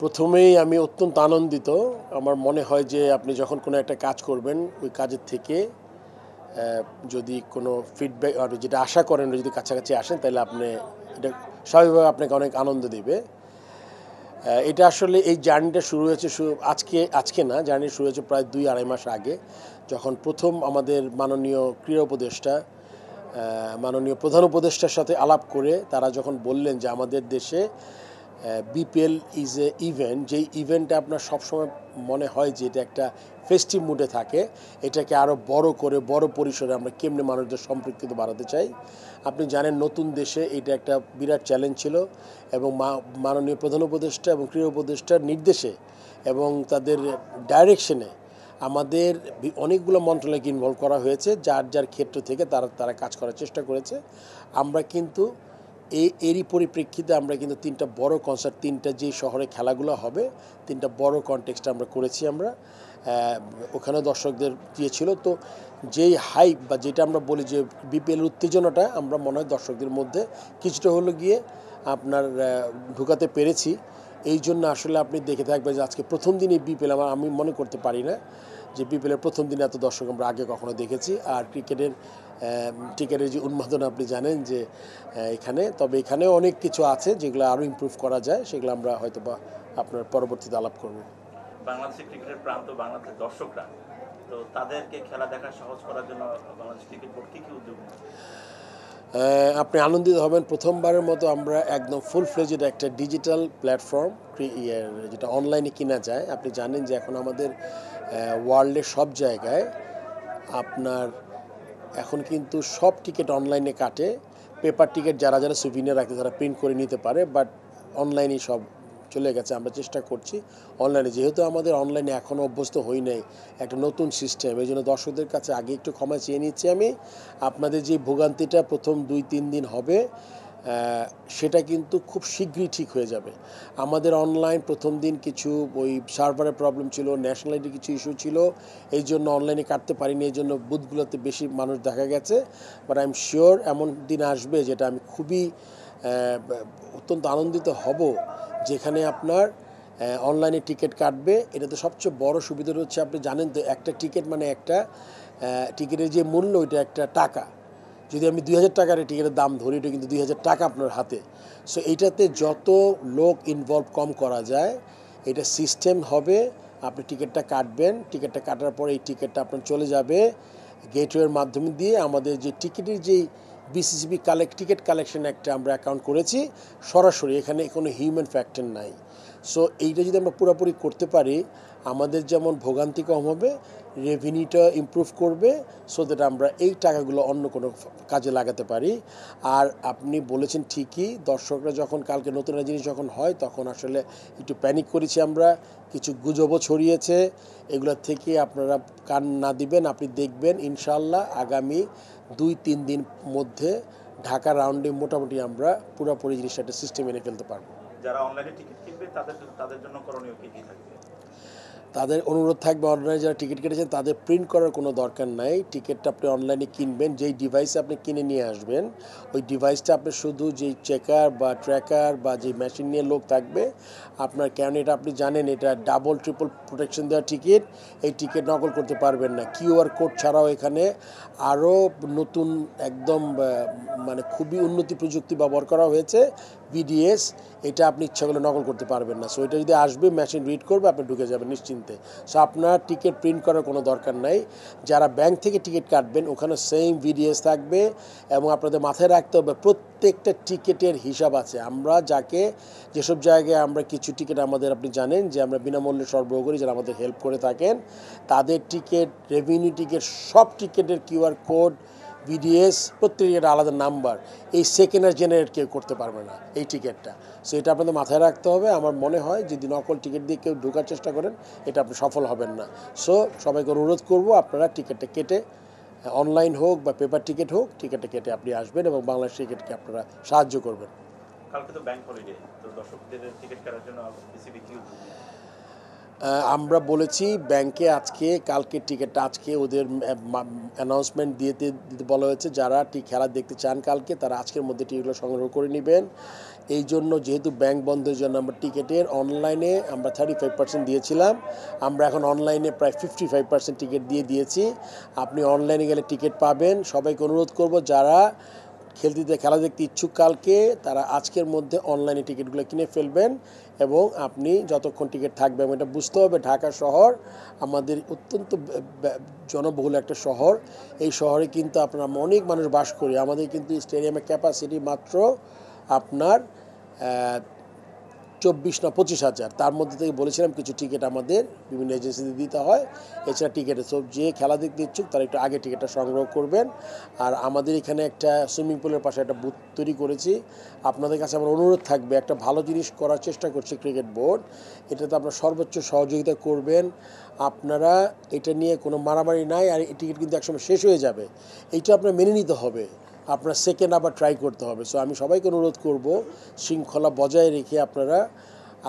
প্রথমেই আমি অত্যন্ত আনন্দিত। আমার মনে হয় যে আপনি যখন কোনো একটা কাজ করবেন, ওই কাজের থেকে যদি কোনো ফিডব্যাক আপনি যেটা আশা করেন যদি কাছাকাছি আসেন তাহলে আপনি এটা স্বাভাবিকভাবে আপনাকে অনেক আনন্দ দিবে। এটা আসলে এই জার্নিটা শুরু হয়েছে আজকে না, জার্নি শুরু হয়েছে প্রায় ২-২.৫ মাস আগে। যখন প্রথম আমাদের মাননীয় ক্রীড়া উপদেষ্টা, মাননীয় প্রধান উপদেষ্টার সাথে আলাপ করে তারা যখন বললেন যে আমাদের দেশে বিপিএল ইজ এ ইভেন্ট, যেই ইভেন্টটা আপনার সবসময় মনে হয় যে এটা একটা ফেস্টিভ মুডে থাকে, এটাকে আরও বড় করে বড় পরিসরে আমরা কেমনে মানুষদের সম্পৃক্ততা বাড়াতে চাই। আপনি জানেন নতুন দেশে এটা একটা বিরাট চ্যালেঞ্জ ছিল এবং মাননীয় প্রধান উপদেষ্টা এবং ক্রীড়া উপদেষ্টার নির্দেশে এবং তাদের ডাইরেকশনে আমাদের অনেকগুলো মন্ত্রণালয়কে ইনভলভ করা হয়েছে, যার যার ক্ষেত্র থেকে তারা তারা কাজ করার চেষ্টা করেছে। আমরা কিন্তু এরই পরিপ্রেক্ষিতে আমরা কিন্তু তিনটা বড় কনসার্ট, তিনটা যে শহরে খেলাগুলো হবে, তিনটা বড় কনটেক্সটে আমরা করেছি। আমরা ওখানে দর্শকদের দিয়েছিল, তো যেই হাইপ বা যেটা আমরা বলি যে বিপিএল উত্তেজনাটা আমরা মনে হয় দর্শকদের মধ্যে কিছুটা হলো গিয়ে আপনার ঢুকাতে পেরেছি। এই জন্য আসলে আপনি দেখে থাকবেন যে আজকে প্রথম দিনই বিপিএল, আমি মনে করতে পারি না যে বিপিএলের প্রথম দিনে এত দর্শক আমরা আগে কখনো দেখেছি। আর টিকেটের যে উন্মাদনা আপনি জানেন যে তবে এখানেও অনেক কিছু আছে যেগুলো আরও ইমপ্রুভ করা যায়, সেগুলো আমরা হয়তো বা আপনার পরবর্তীতে আলাপ করব। বাংলাদেশের ক্রিকেটের প্রান্ত বাংলাদেশের দর্শকরা, তো তাদেরকে খেলা দেখা সহজ করার জন্য বাংলাদেশ ক্রিকেট বোর্ড কি উদ্যোগ নিচ্ছে? আপনি আনন্দিত হবেন, প্রথমবারের মতো আমরা একদম ফুল ফ্লেজেড একটা ডিজিটাল প্ল্যাটফর্ম, যেটা অনলাইনে কিনা যায়। আপনি জানেন যে এখন আমাদের ওয়ার্ল্ডের সব জায়গায় আপনার এখন কিন্তু সব টিকিট অনলাইনে কাটে। পেপার টিকিট যারা যারা সুভিনিয়ার রাখতে তারা প্রিন্ট করে নিতে পারে, বাট অনলাইনেই সব চলে গেছে। আমরা চেষ্টা করছি অনলাইনে, যেহেতু আমাদের অনলাইনে এখনও অভ্যস্ত হই নাই, একটা নতুন সিস্টেম, এই জন্য দর্শকদের কাছে আগে একটু ক্ষমা চেয়ে নিচ্ছি আমি। আপনাদের যে ভোগান্তিটা প্রথম 2-3 দিন হবে, সেটা কিন্তু খুব শীঘ্রই ঠিক হয়ে যাবে। আমাদের অনলাইন প্রথম দিন কিছু ওই সার্ভারের প্রবলেম ছিল, ন্যাশনালিটি কিছু ইস্যু ছিল, এই জন্য অনলাইনে কাটতে পারিনি, এই জন্য বুথগুলোতে বেশি মানুষ দেখা গেছে। বাট আই এম শিওর এমন দিন আসবে যেটা আমি খুবই অত্যন্ত আনন্দিত হব, যেখানে আপনার অনলাইনে টিকিট কাটবে। এটাতে সবচেয়ে বড় সুবিধা হচ্ছে, আপনি জানেন তো একটা টিকিট মানে একটা টিকিটের যে মূল্য ওইটা একটা টাকা। যদি আমি 2,000 টাকার টিকিটের দাম ধরি, এটা কিন্তু 2,000 টাকা আপনার হাতে। সো এইটাতে যত লোক ইনভলভ কম করা যায়, এটা সিস্টেম হবে। আপনি টিকিটটা কাটবেন, টিকিটটা কাটার পরে এই টিকিটটা আপনার চলে যাবে গেটওয়ের মাধ্যমে দিয়ে। আমাদের যে টিকিটের যেই বিসিসিবি টিকিট কালেকশন একটা আমরা অ্যাকাউন্ট করেছি সরাসরি, এখানে কোনো হিউম্যান ফ্যাক্টর নাই। সো এইটা যদি আমরা পুরোপুরি করতে পারি, আমাদের যেমন ভোগান্তি কম হবে, রেভিনিউটা ইমপ্রুভ করবে, সো দ্যাট আমরা এই টাকাগুলো অন্য কোনো কাজে লাগাতে পারি। আর আপনি বলেছেন ঠিকই, দর্শকরা যখন কালকে নতুন একটা জিনিস যখন হয় তখন আসলে একটু প্যানিক করেছি আমরা, কিছু গুজবও ছড়িয়েছে। এগুলোর থেকে আপনারা কান না দিবেন, আপনি দেখবেন ইনশাল্লাহ আগামী 2-3 দিন মধ্যে ঢাকা রাউন্ডে মোটামুটি আমরা পুরোপুরি জিনিসটা একটা সিস্টেম এনে ফেলতে পারবো। যারা অনলাইনে টিকিট কিনবে তাদের জন্য করণীয় কি থাকবে? তাদের অনুরোধ থাকবে, অনলাইনে যারা টিকিট কেটেছেন তাদের প্রিন্ট করার কোনো দরকার নাই। টিকিটটা আপনি অনলাইনে কিনবেন, যেই ডিভাইসে আপনি কিনে নিয়ে আসবেন, ওই ডিভাইসটা আপনি শুধু যেই চেকার বা ট্র্যাকার বা যে মেশিন নিয়ে লোক থাকবে আপনার, কেন এটা আপনি জানেন এটা ডাবল ট্রিপল প্রোটেকশন দেওয়া টিকিট, এই টিকিট নকল করতে পারবেন না। কিউআর কোড ছাড়াও এখানে আরও নতুন একদম মানে খুবই উন্নতি প্রযুক্তি ব্যবহার করা হয়েছে, বিডিএস। এটা আপনি ইচ্ছা করলে নকল করতে পারবেন না। সো এটা যদি আসবে, মেশিন রিড করবে, আপনি ঢুকে যাবেন নিশ্চিন্তে। সো আপনার টিকিট প্রিন্ট করার কোনো দরকার নাই। যারা ব্যাংক থেকে টিকিট কাটবেন ওখানে সেম বিডিএস থাকবে, এবং আপনাদের মাথায় রাখতে হবে প্রত্যেকটা টিকিটের হিসাব আছে। আমরা যেসব জায়গায় আমরা কিছু টিকিট আমাদের, আপনি জানেন যে আমরা বিনামূল্যে সরবরাহ করি, যারা আমাদের হেল্প করে থাকেন, তাদের টিকিট, রেভিনিউ টিকিট, সব টিকিটের কিউআর কোড, বিডিএস, প্রত্যেকের আলাদা নাম্বার, এই সেকেন্ড জেনারেট কেউ করতে পারবে না এই টিকিটটা। সো এটা আপনাদের মাথায় রাখতে হবে। আমার মনে হয় যদি নকল টিকিট দিয়ে কেউ ঢোকার চেষ্টা করেন, এটা আপনি সফল হবেন না। সো সবাইকে অনুরোধ করব, আপনারা টিকিটটা কেটে, অনলাইন হোক বা পেপার টিকিট হোক, টিকিটটা কেটে আপনি আসবেন এবং বাংলাদেশ টিকিটকে আপনারা সাহায্য করবেন। কালকে তো ব্যাংক হলিডে, তো দর্শকদের টিকিট কাটার জন্য বিসিবি কি উদ্যোগ নিচ্ছে? আমরা বলেছি ব্যাংকে কালকে টিকিটটা আজকে ওদের অ্যানাউন্সমেন্ট দিতে বলা হয়েছে, যারা খেলা দেখতে চান কালকে তারা আজকের মধ্যে টিকিটগুলো সংগ্রহ করে নেবেন। এই জন্য যেহেতু ব্যাংক বন্ধের জন্য আমরা টিকিটের অনলাইনে আমরা 35% দিয়েছিলাম, আমরা এখন অনলাইনে প্রায় 55% টিকিট দিয়ে দিয়েছি। আপনি অনলাইনে গেলে টিকিট পাবেন। সবাইকে অনুরোধ করব যারা খেলা দেখতে ইচ্ছুক কালকে, তারা আজকের মধ্যে অনলাইনে টিকিটগুলো কিনে ফেলবেন এবং আপনি যতক্ষণ টিকিট থাকবে, এবং এটা বুঝতে হবে ঢাকা শহর আমাদের অত্যন্ত জনবহুল একটা শহর। এই শহরে কিন্তু আপনার অনেক মানুষ বাস করি। আমাদের কিন্তু স্টেডিয়ামের ক্যাপাসিটি মাত্র আপনার 24 না 25,000। তার মধ্যে থেকে বলেছিলাম কিছু টিকিট আমাদের বিভিন্ন এজেন্সিতে দিতে হয়। এছাড়া টিকিটে সব যে খেলা দেখতে ইচ্ছুক তারা একটু আগে টিকিটটা সংগ্রহ করবেন। আর আমাদের এখানে একটা সুইমিং পুলের পাশে একটা বুথ তৈরি করেছি। আপনাদের কাছে আমার অনুরোধ থাকবে, একটা ভালো জিনিস করার চেষ্টা করছে ক্রিকেট বোর্ড, এটাতে আপনারা সর্বোচ্চ সহযোগিতা করবেন। আপনারা এটা নিয়ে কোনো মারামারি নাই, আর এই টিকিট কিন্তু একসময় শেষ হয়ে যাবে, এইটা আপনার মেনে নিতে হবে। আপনার সেকেন্ড আবার ট্রাই করতে হবে। সো আমি সবাইকে অনুরোধ করব শৃঙ্খলা বজায় রেখে আপনারা,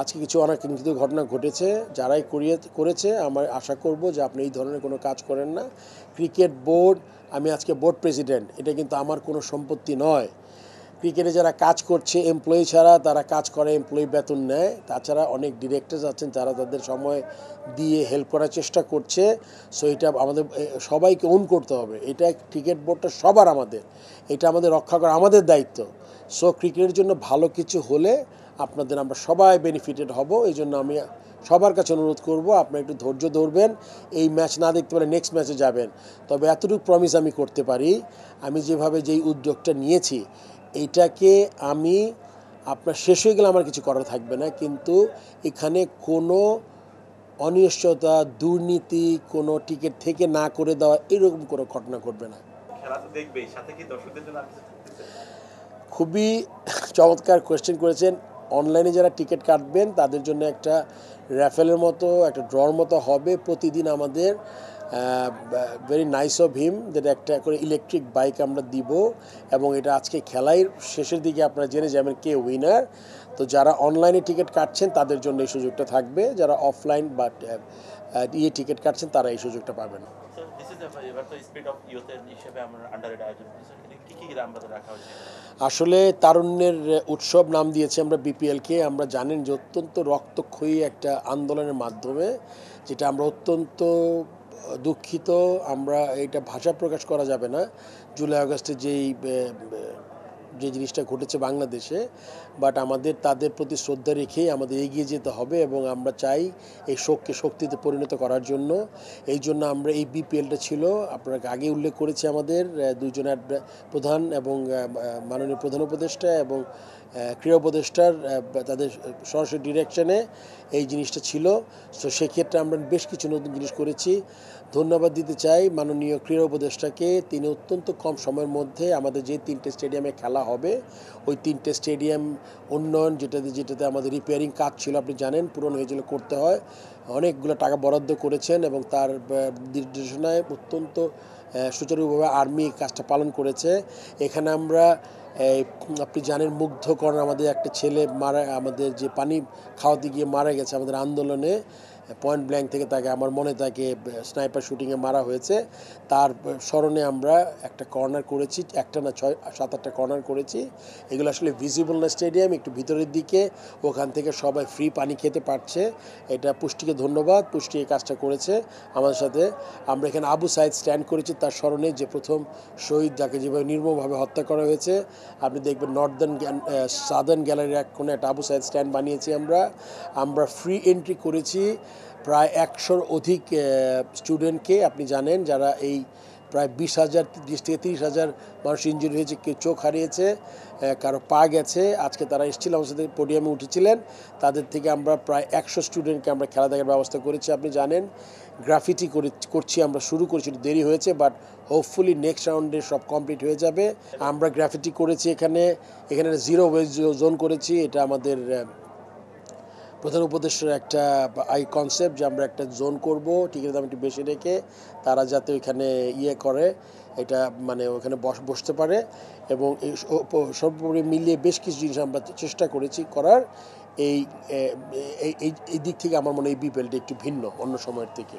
আজকে কিছু অনাকাঙ্ক্ষিত ঘটনা ঘটেছে, যারাই করেছে আমার আশা করব যে আপনি এই ধরনের কোনো কাজ করেন না। ক্রিকেট বোর্ড, আমি আজকে বোর্ড প্রেসিডেন্ট, এটা কিন্তু আমার কোনো সম্পত্তি নয়। ক্রিকেটে যারা কাজ করছে এমপ্লয়ি ছাড়া, তারা কাজ করে এমপ্লয়ি বেতন নেয়। তাছাড়া অনেক ডিরেক্টরস আছেন যারা তাদের সময় দিয়ে হেল্প করার চেষ্টা করছে। সো এটা আমাদের সবাইকে ওন করতে হবে। এটা ক্রিকেট বোর্ডটা সবার, আমাদের এটা আমাদের রক্ষা করা আমাদের দায়িত্ব। সো ক্রিকেটের জন্য ভালো কিছু হলে আপনাদের আমরা সবাই বেনিফিটেড হব। এই জন্য আমি সবার কাছে অনুরোধ করব আপনারা একটু ধৈর্য ধরবেন। এই ম্যাচ না দেখতে পারে নেক্সট ম্যাচে যাবেন। তবে এতটুকু প্রমিস আমি করতে পারি, আমি যেভাবে যেই উদ্যোগটা নিয়েছি এইটাকে আমি আপনার শেষ হয়ে গেলে আমার কিছু করার থাকবে না, কিন্তু এখানে কোনো অনিশ্চয়তা, দুর্নীতি, কোনো টিকিট থেকে না করে দেওয়া এরকম কোনো ঘটনা ঘটবে না। খেলা তো দেখবেই, সাথে কি দর্শকদের জন্য আর কিছু থাকতেছে? খুবই চমৎকার কোয়েশ্চেন করেছেন। অনলাইনে যারা টিকিট কাটবেন তাদের জন্য একটা র্যাফেলের মতো, একটা ড্রর মতো হবে। প্রতিদিন আমাদের ভেরি নাইস অফ হিম, যেটা একটা করে ইলেকট্রিক বাইক আমরা দিব, এবং এটা আজকে খেলাই শেষের দিকে আপনারা জেনে যাবেন কে উইনার। তো যারা অনলাইনে টিকিট কাটছেন তাদের জন্য এই সুযোগটা থাকবে, যারা অফলাইন বা টিকিট কাটছেন তারা এই সুযোগটা পাবেন। So this is এবার তো স্পিড অফ ইউথ এর হিসেবে আমরা আন্ডারে আয়োজন করেছি, কি কি আমাদের রাখা হয়েছে? আসলে তারুণ্যের উৎসব নাম দিয়েছি আমরা বিপিএলকে। আমরা জানেন যে অত্যন্ত রক্তক্ষয়ী একটা আন্দোলনের মাধ্যমে, যেটা আমরা অত্যন্ত দুঃখিত। আমরা এটা ভাষা প্রকাশ করা যাবে না, জুলাই আগস্টে যে জিনিসটা ঘটেছে বাংলাদেশে। বাট আমাদের তাদের প্রতি শ্রদ্ধা রেখেই আমাদের এগিয়ে যেতে হবে, এবং আমরা চাই এই শোককে শক্তিতে পরিণত করার জন্য। এই জন্য আমরা এই বিপিএলটা ছিল, আপনাকে আগে উল্লেখ করেছি, আমাদের দুইজন প্রধান এবং মাননীয় প্রধান উপদেষ্টা এবং ক্রীড়া উপদেষ্টার তাদের সরাসরি ডিরেকশনে এই জিনিসটা ছিল। তো সেক্ষেত্রে আমরা বেশ কিছু নতুন জিনিস করেছি। ধন্যবাদ দিতে চাই মাননীয় ক্রীড়া উপদেষ্টাকে। তিনি অত্যন্ত কম সময়ের মধ্যে আমাদের যে 3টে স্টেডিয়ামে খেলা হবে, ওই 3টে স্টেডিয়াম উন্নয়ন, যেটাতে আমাদের রিপেয়ারিং কাজ ছিল, আপনি জানেন পুরনো হয়েছিল, করতে হয়, অনেকগুলো টাকা বরাদ্দ করেছেন, এবং তার নির্দেশনায় অত্যন্ত সুচারুভাবে আর্মি কাজটা পালন করেছে। এখানে আমরা আপনি জানেন মুগ্ধকরণ, আমাদের একটা ছেলে আমাদের যে পানি খাওয়াতে গিয়ে মারা গেছে আমাদের আন্দোলনে, পয়েন্ট ব্ল্যাঙ্ক থেকে তাকে, আমার মনে তাকে স্নাইপার শুটিংয়ে মারা হয়েছে। তার স্মরণে আমরা একটা কর্নার করেছি, একটা না 7-8টা কর্নার করেছি। এগুলো আসলে ভিজিবল না স্টেডিয়াম, একটু ভিতরের দিকে, ওখান থেকে সবাই ফ্রি পানি খেতে পারছে। এটা পুষ্টিকে ধন্যবাদ, পুষ্টি এই কাজটা করেছে আমাদের সাথে। আমরা এখানে আবু সাইদ স্ট্যান্ড করেছি তার স্মরণে, যে প্রথম শহীদ, যাকে যেভাবে নির্মমভাবে হত্যা করা হয়েছে। আপনি দেখবেন সাদার্ন গ্যালারির এক কোণে একটা আবু সাইদ স্ট্যান্ড বানিয়েছি আমরা ফ্রি এন্ট্রি করেছি প্রায় 100-র অধিক স্টুডেন্টকে। আপনি জানেন যারা এই প্রায় 20 থেকে 30,000 মানুষ ইনজুরি হয়েছে, কেউ চোখ হারিয়েছে, কারো পা গেছে। আজকে তারা এসেছিল আমার সাথে, পোডিয়ামে উঠেছিলেন। তাদের থেকে আমরা প্রায় 100 স্টুডেন্টকে আমরা খেলা দেখার ব্যবস্থা করেছি। আপনি জানেন গ্রাফিটি করছি, আমরা শুরু করেছি, দেরি হয়েছে, বাট হোপফুলি নেক্সট রাউন্ডে সব কমপ্লিট হয়ে যাবে। আমরা গ্রাফিটি করেছি এখানে 0 ওয়েস্ট জোন করেছি। এটা আমাদের প্রধান উপদেষ্টার একটা কনসেপ্ট, যে আমরা একটা জোন করব টিকিটের দাম একটু বেশি রেখে, তারা যাতে ওইখানে করে, এটা মানে ওখানে বসতে পারে। এবং এই সর্বোপরি মিলিয়ে বেশ কিছু জিনিস আমরা চেষ্টা করেছি করার। এই দিক থেকে আমার মনে হয় এই বিপিএলটা একটু ভিন্ন অন্য সময়ের থেকে।